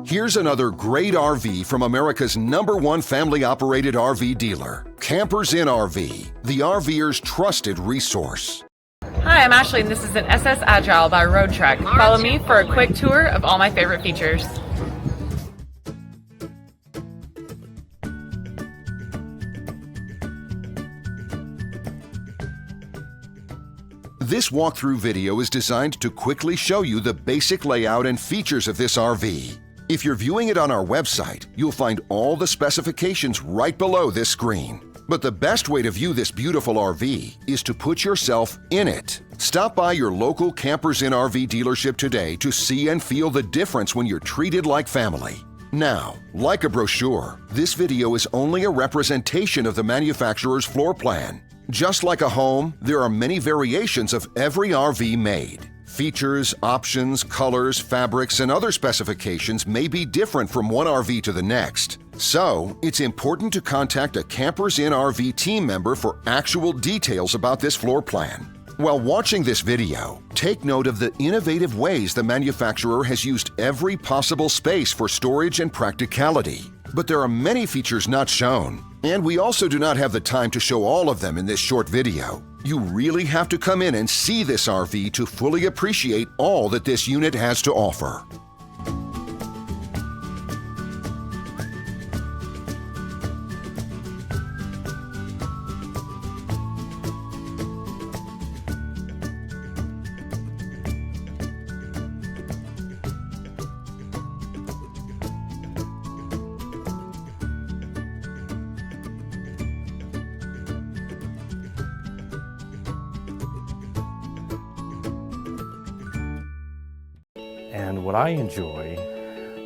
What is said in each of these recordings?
Here's another great RV from America's #1 family-operated RV dealer, Campers Inn RV, the RVer's trusted resource. Hi, I'm Ashley and this is an SS Agile by Roadtrek. Follow me for a quick tour of all my favorite features. This walkthrough video is designed to quickly show you the basic layout and features of this RV. If you're viewing it on our website, you'll find all the specifications right below this screen. But the best way to view this beautiful RV is to put yourself in it. Stop by your local Campers Inn RV dealership today to see and feel the difference when you're treated like family. Now, like a brochure, this video is only a representation of the manufacturer's floor plan. Just like a home, there are many variations of every RV made. Features, options, colors, fabrics, and other specifications may be different from one RV to the next. So, it's important to contact a Campers Inn RV team member for actual details about this floor plan. While watching this video, take note of the innovative ways the manufacturer has used every possible space for storage and practicality. But there are many features not shown, and we also do not have the time to show all of them in this short video. You really have to come in and see this RV to fully appreciate all that this unit has to offer. And what I enjoy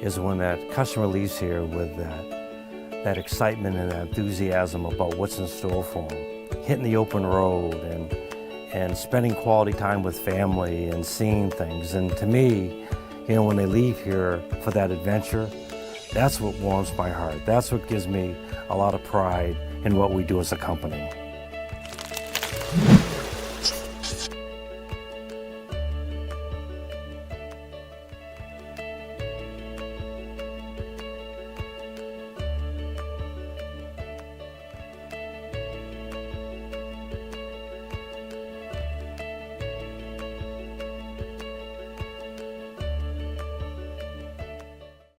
is when that customer leaves here with that excitement and that enthusiasm about what's in store for them. Hitting the open road and spending quality time with family and seeing things. And to me, you know, when they leave here for that adventure, that's what warms my heart. That's what gives me a lot of pride in what we do as a company.